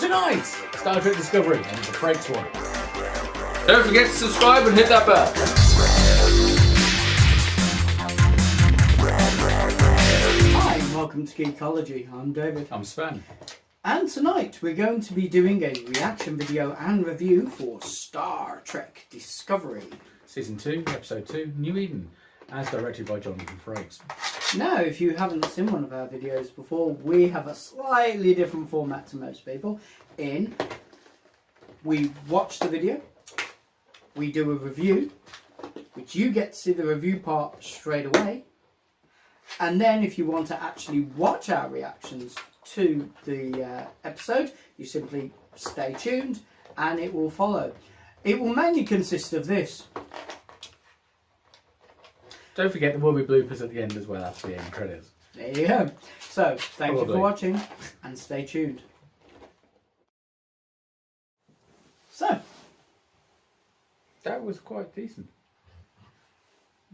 Tonight, Star Trek Discovery and the Frakes one. Don't forget to subscribe and hit that bell. Hi, and welcome to Geekology. I'm David. I'm Sven. And tonight we're going to be doing a reaction video and review for Star Trek Discovery. Season 2, Episode 2, New Eden, as directed by Jonathan Frakes. Now, if you haven't seen one of our videos before, we have a slightly different format to most people. We watch the video, we do a review, which you get to see the review part straight away, and then if you want to actually watch our reactions to the episode, you simply stay tuned and it will follow. It will mainly consist of this. Don't forget there will be bloopers at the end as well after the end credits. There you go. So, thank you Probably. for watching and stay tuned. So, That was quite decent.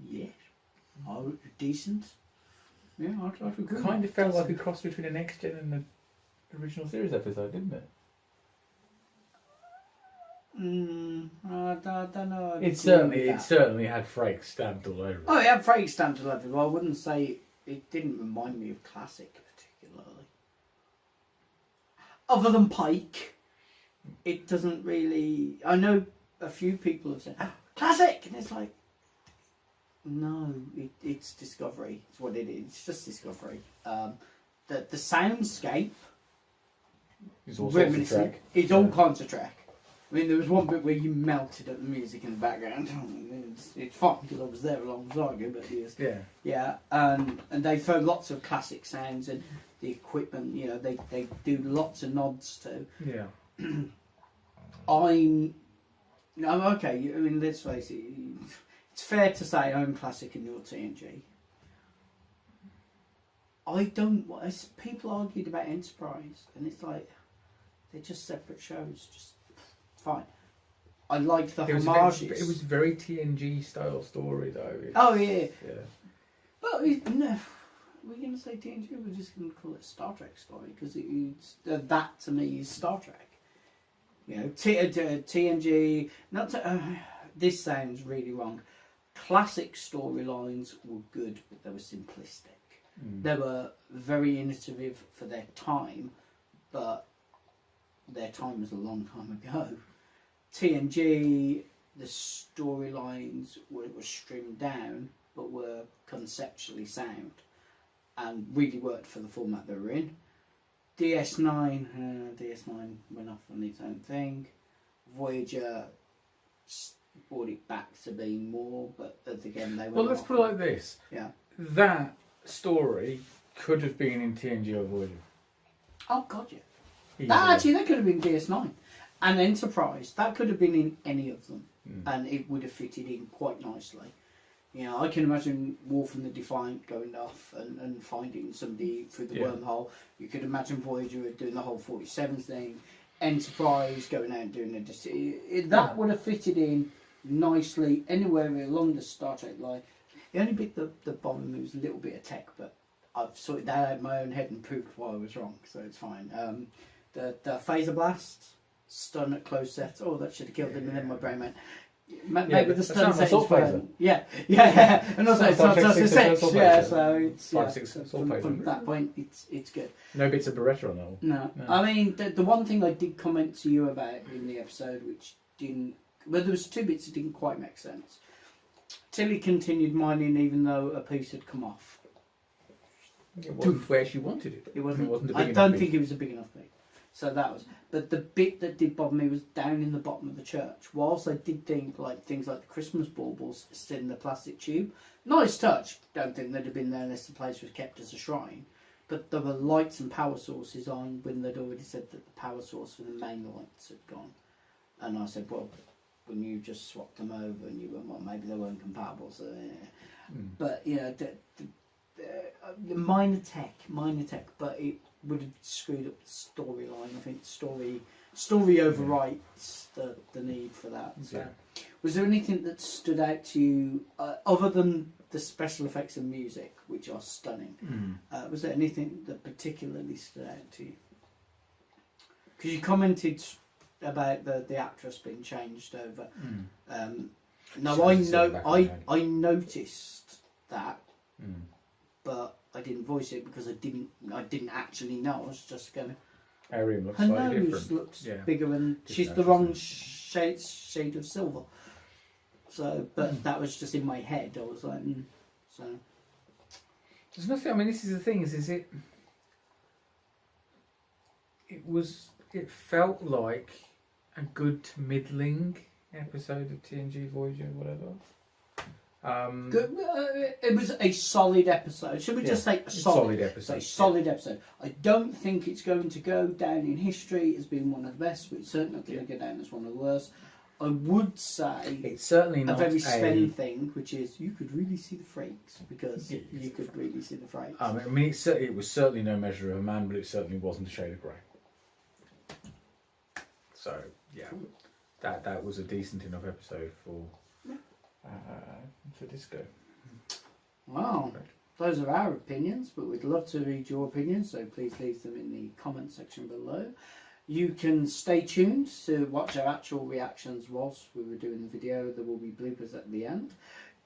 yes. Oh, decent. Yeah, I'd It kind of felt like a cross between the Next Gen and the original series episode, didn't it? I don't know. It certainly had Frakes stamped all over it. Oh, it had Frakes stamped all over it. Well, I wouldn't say it didn't remind me of Classic particularly. Other than Pike, it doesn't really. I know a few people have said Classic, and it's like, no, it's Discovery. It's what it is. It's just Discovery. The soundscape. It's all sorts of Trek. It's all kinds of Trek. I mean, there was one bit where you melted at the music in the background. It's fun because I was there a long time ago, but yes. Yeah, and they throw lots of classic sounds and the equipment. You know, they do lots of nods to. Yeah. I'm okay. I mean, let's face it. It's fair to say I'm classic and you're TNG. I don't. People argued about Enterprise, and it's like they're just separate shows. Just fine. I liked the homages. It was very TNG style story though. Oh yeah. Yeah. But no, we're going to say TNG. We're just going to call it Star Trek story because that to me is Star Trek. You know, TNG. This sounds really wrong. Classic storylines were good, but they were simplistic. They were very innovative for their time, but their time was a long time ago. TNG, the storylines were streamed down, but were conceptually sound and really worked for the format they were in. DS9 went off on its own thing. Voyager brought it back to being more, but again they went. Well, let's put it like this. Yeah. That story could have been in TNG or Voyager. Oh God, yeah. Easily. That could have been DS9 and Enterprise. That could have been in any of them, and it would have fitted in quite nicely. You know, I can imagine Worf and the Defiant going off and finding somebody through the wormhole. You could imagine Voyager doing the whole 47 thing. Enterprise going out and doing that would have fitted in nicely anywhere along the Star Trek line. The only bit that bothered me was a little bit of tech, but I've sorted that out in my own head and proved why I was wrong, so it's fine. The phaser blast, stun at close set. Oh, that should have killed him, and then my brain went. Maybe the stun set is fine. Yeah, and also it's not just a 6, so it's 5, 6 from that point it's good. No bits of Beretta on that one. No. I mean the one thing I did comment to you about in the episode, which didn't, well, there was 2 bits that didn't quite make sense. Tilly continued mining even though a piece had come off. It wasn't where she wanted it. It wasn't. A big I enough don't piece. think it was a big enough bit. So that was. But the bit that did bother me was down in the bottom of the church. Whilst I did think like things like the Christmas baubles still in the plastic tube, nice touch. Don't think they'd have been there unless the place was kept as a shrine. But there were lights and power sources on when they'd already said that the power source for the main lights had gone. And I said, well, when you just swapped them over and you went, well, maybe they weren't compatible. So, but you know, the minor tech, but it would have screwed up the storyline. I think story overwrites the need for that. So. Was there anything that stood out to you other than the special effects and music, which are stunning? Was there anything that particularly stood out to you? because you commented about the actress being changed over. Now I noticed that, but I didn't voice it because I didn't actually know. I was just going. Arian looks Her slightly nose different. looks Yeah. bigger, and she's the wrong shade of silver. So, but that was just in my head. I was like, so. There's nothing. I mean, this is the thing. Is it? It felt like a good to middling episode of TNG Voyager, whatever. Good. It was a solid episode. Should we just say a solid episode? A solid episode. I don't think it's going to go down in history as being one of the best, but it's certainly not going to go down as one of the worst. I would say it's certainly not a very Sven thing, which is you could really see the Frakes because you could really see the Frakes. I mean, it was certainly no measure of a man, but it certainly wasn't a shade of grey. So yeah, that was a decent enough episode for Disco. Wow, those are our opinions, but we'd love to read your opinions, so please leave them in the comment section below. You can stay tuned to watch our actual reactions whilst we were doing the video. There will be bloopers at the end.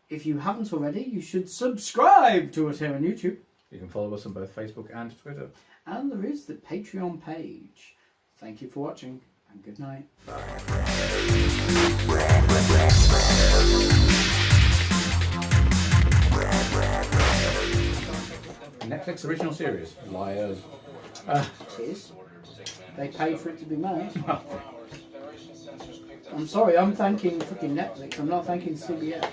If you haven't already, you should subscribe to us here on YouTube. You can follow us on both Facebook and Twitter. And there is the Patreon page. Thank you for watching, and good night. Netflix original series, Liars. It is. They paid for it to be made. I'm sorry, I'm thanking fucking Netflix. I'm not thanking CBS.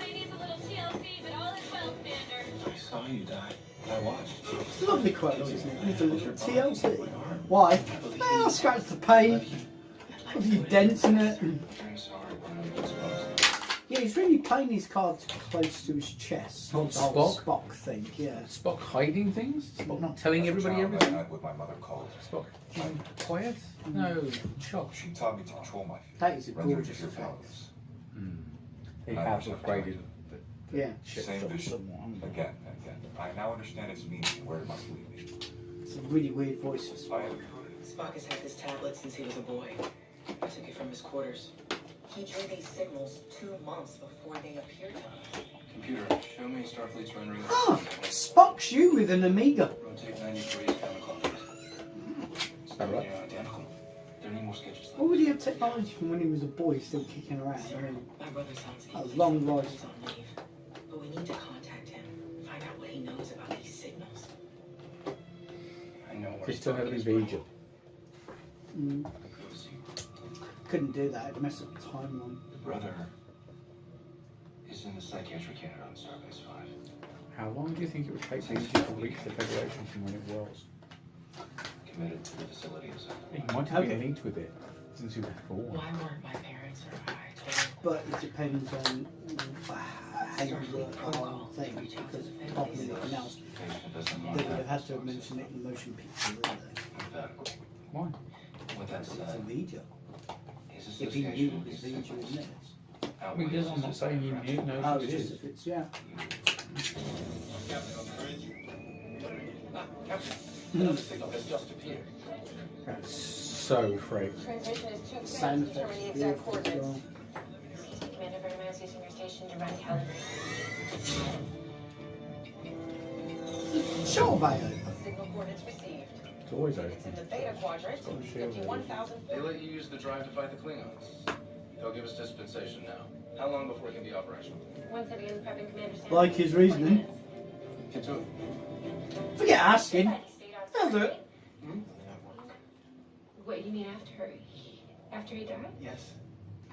I saw you die. I watched. It's a lovely quote, isn't it? With a little TLC. Why? I'll scratch the paint. A few dents in it. I'm sorry. Yeah, he's really playing his cards close to his chest. Oh, The whole Spock? Spock thing, yeah. Spock hiding things? Spock not telling As a everybody child, everything? I what my mother called. Spock being quiet? No, shock. She taught me to control my feelings. That is a Render gorgeous to your effect. values. They have upgraded the Yeah. ship Same shot vision. somewhat. Again and again. I now understand its meaning and where it must lead me. It's a really weird voice for Spock. I am Spock has had this tablet since he was a boy. I took it from his quarters. He drew these signals 2 months before they appeared to us. Computer, show me Starfleet's rendering. Ah, Spock's you with an Amiga. Rotate 90 degrees counterclockwise. Is that right? They're identical. There need more sketches. What would he have technology from when he was a boy still kicking around? I mean, My brother sounds a long life. He's on leave. But we need to contact him, find out what he knows about these signals. I know where He still had to be Starfleet is Vija. Mm, from. Go see. couldn't do that, it'd mess up the timeline. Brother is in the psychiatric unit on Starbase 5. How long do you think it would take Vija to reach the Federation from when it was? Committed to the facility of He Cypher. might have been Okay. linked with it since he was born. Why weren't my parents or I told But it depends on how you work the whole thing, because apart from anything else, Patient doesn't they want would have that. had to have mentioned it in the motion picture, wouldn't they? Emphatically. Why? With that It's a said, Vija. his If he knew association it with was these Vija in signals this. I mean, outweighs I'm not his saying you desire knew, for no, Oh, it it's is. just if it's, yeah. Another signal has just appeared. That's so Frakes. Transmission is too Sound faint to determine effects, the exact beautiful as coordinates. well. Excuse me, Commander Birmingham is using your station to run calibrating. Sure, Bayo. Signal coordinates received. It's always It's in the open. Theta quadrant, got a shield. 51,000. They let you use the drive to fight the Klingons. They'll give us dispensation now. How long before it can be operational? Once again, prepping Commander Sam. Like his reasoning. Get to it. Forget asking. They'll do it. What, you mean after he died? Yes.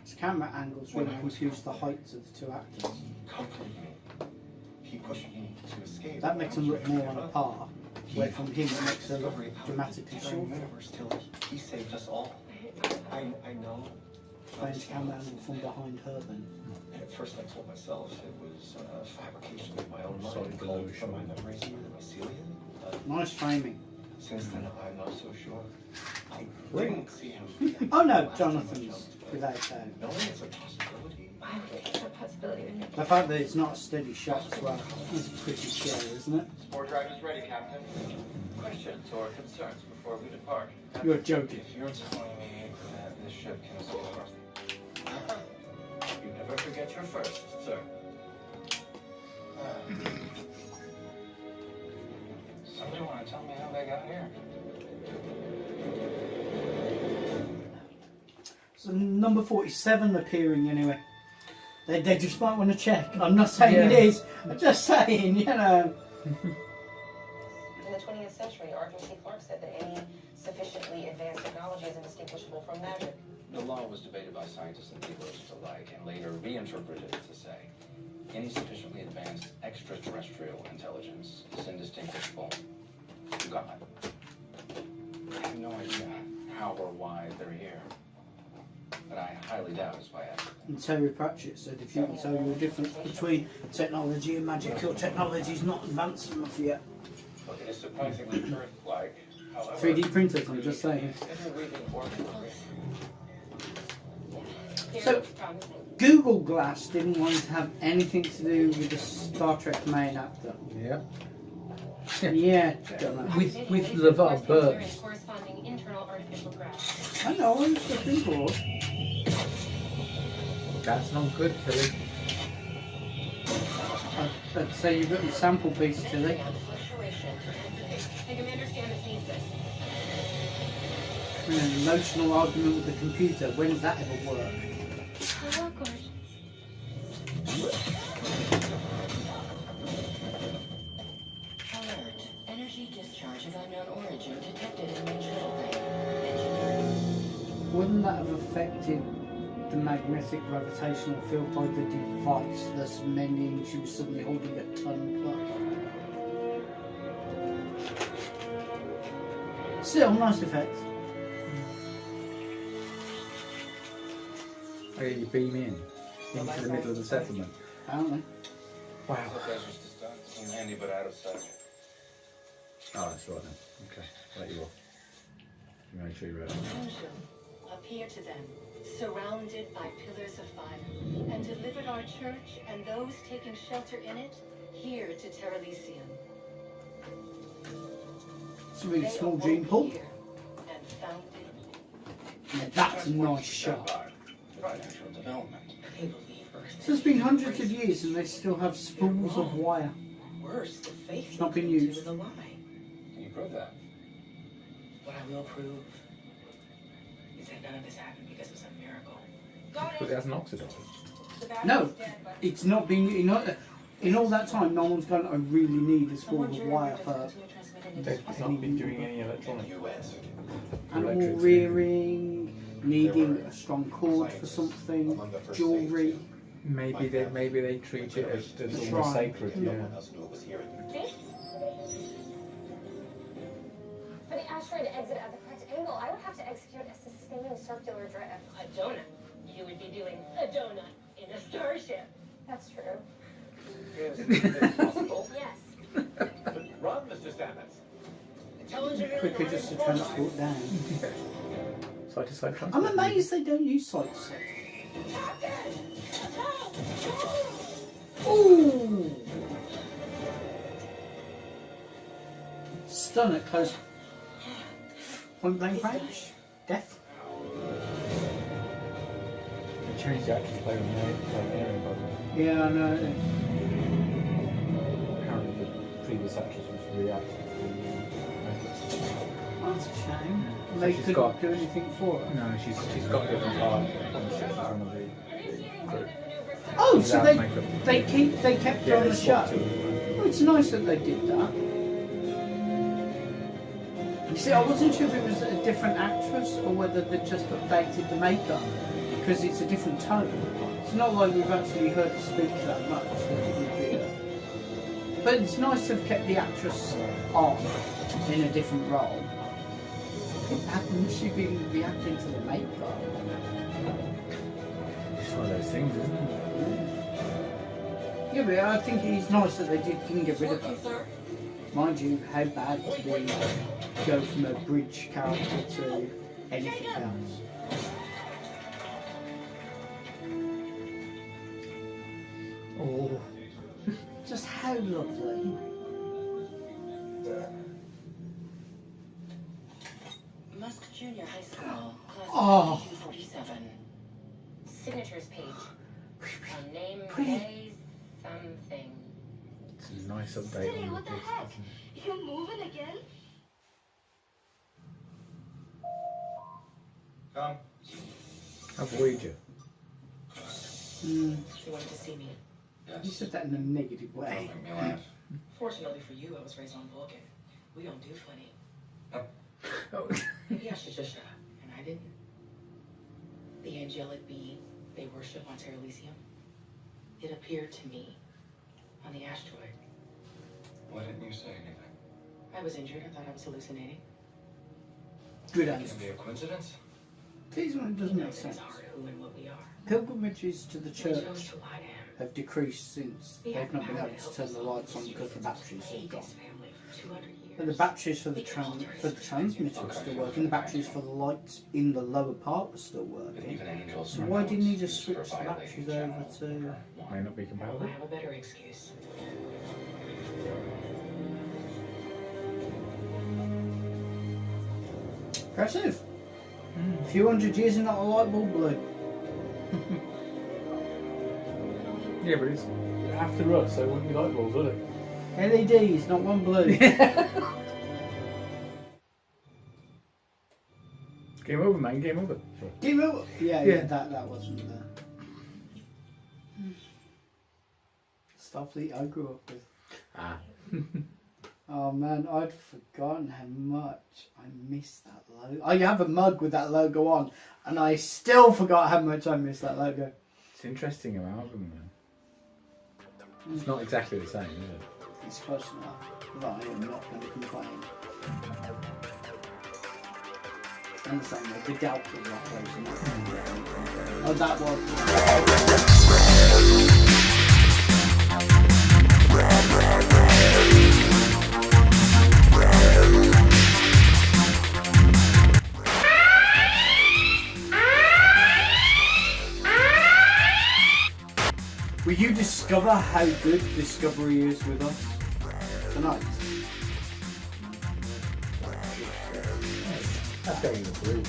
His camera angles really confuse the heights of the two actors. comforted me. He pushed me to escape. That makes them look more on a par, where from him it makes them look dramatically shorter. Universe till he saved us all. I know. Playing his camera angle from behind her then. At first I told myself it was a fabrication of my own Sorry, mind glow from my showing. memories of mycelium. Nice framing. Since then, I'm not so sure. I didn't see him. Oh no, Jonathan's without doubt. No, it's a possibility. Why would they have a possibility of making The fact that it's not a steady shot as well is pretty scary, isn't it? Sport drive is ready, Captain. Questions or concerns before we depart? You're joking. If you're telling me that this ship can escape across the... You never forget your first, sir. Somebody want to tell me how they got here? So number 47 appearing anyway. They just might want to check. I'm not saying it is. I'm just saying, you know. In the 20th century, Arthur C. Clarke said that any sufficiently advanced technology is indistinguishable from magic. The law was debated by scientists and theologians alike and later reinterpreted to say any sufficiently advanced extraterrestrial intelligence is indistinguishable from God. I have no idea how or why they're here, but I highly doubt it's by accident. And Terry Pratchett said if you can tell you the difference between technology and magic, your technology's not advanced enough yet. Look, it is surprisingly Earth-like. However, 3D printers, I'm just saying. interweaving orbitals. So, Google Glass didn't want to have anything to do with the Star Trek main actor. Yeah. Yeah, don't know. With LeVar Burton. Corresponding internal artificial graphs. I know, I'm just looking for it. That's not good, Tilly. I'd say you've got a sample piece, Tilly. Hey, Commander Stamets needs this. An emotional argument with the computer. When does that ever work? Oh, gosh. Alert. Energy discharge of unknown origin detected in control lane. Wouldn't that have affected the magnetic gravitational field by the device, thus meaning she was suddenly holding a ton plus? Still, nice effect. Oh, you beam into the middle of the settlement. Apparently. Wow. The desert's just done. Handy but out of sight. Oh, that's right then. Okay, I'll let you off. You make sure you're ready. Angel appeared to them, surrounded by pillars of fire, and delivered our church and those taking shelter in it here to Terra Elysium. It's a really They small awoke gene pool. here and found it. Yeah, that's a nice shot. Financial development. They believe Earth. So it's been hundreds of years and they still have spools of wire. Worse, the faith It's not been they cling to used. is a lie. Can you prove that? What I will prove is that none of this happened because it was a miracle. But it hasn't oxidized. No, it's not been. In all that time, no one's gone, I really need a spool of wire for They've not been doing any electronic. You answered. animal Electrics. rearing, needing a strong cord for something, jewellery. Maybe they treat it as almost Shrine. sacred. No Yeah. one else knew it was here. For the asteroid to exit at the correct angle, I would have to execute a sustaining circular drift. A donut. You would be doing a donut in a starship. That's true. Is it possible? Yes. Run, Mr. Stamets. Quicker just to transport down. Side to side transport. I'm amazed they don't use sight set. Ooh! Stun at close point blank range. Death. They changed the actors play on the area, by the way. Yeah, I know. Apparently the previous actress was reacting to the That's a shame. So They she's couldn't got- do anything for it. No, she's got a different part. She's one of the crew. Oh, so Without makeup. they kept her Yeah, on they the show. swapped it. Oh, it's nice that they did that. You see, I wasn't sure if it was a different actress or whether they just updated the makeup because it's a different tone. It's not like we've actually heard her speak that much. That it would be but it's nice to have kept the actress on in a different role. Hadn't she been reacting to the makeup? It's one of those things, isn't it? Yeah, but I think it's nice that they didn't get rid of her. Mind you, how bad to be go from a bridge character to anything else. Oh, Just how lovely. Musk Junior High School, class Oh. 247. Signatures page. A name Pretty. day something. it's a nice update City, on what the this, heck? isn't it? You moving again? Come. A Voyager. Mm, You wanted to see me. you Yes. said that in a negative Don't way. make me laugh. Fortunately for you, I was raised on Vulcan. We don't do funny. Oh. Maybe I should just shut up. And I didn't. The angelic being they worship on Terra Elysium. It appeared to me on the asteroid. Why didn't you say anything? I was injured. I thought I was hallucinating. Good Can answer. it be a coincidence? This one doesn't make It's sense. hard who and what we are. Pilgrimages to the I chose church to lie to him. have decreased since He they've had not been power able to to help turn us the all. lights on because the batteries have Plagued gone. his family for 200 years. But the batteries for the transmitter were still working. The batteries for the lights in the lower part were still But working. even angels So are why not didn't he just excused for switch the violating batteries over general to? order. May not be Oh, I compatible. have a better excuse. Impressive. A few hundred years and not a light bulb blue. Yeah, but it's after us, so it wouldn't be light bulbs, would it? LEDs, not one blue. Game over, man. Game over. Game over. Yeah, Yeah. that wasn't there. Starfleet I grew up with. Ah. Oh man, I'd forgotten how much I missed that logo. I have a mug with that logo on, and I still forgot how much I missed that logo. It's interesting amalgam, man. It's not exactly the same, is it? It's close enough that I am not going to complain. And the same way, the doubt was not close enough. Oh, that was. Will you discover how good Discovery is with us tonight? That's going in the blue.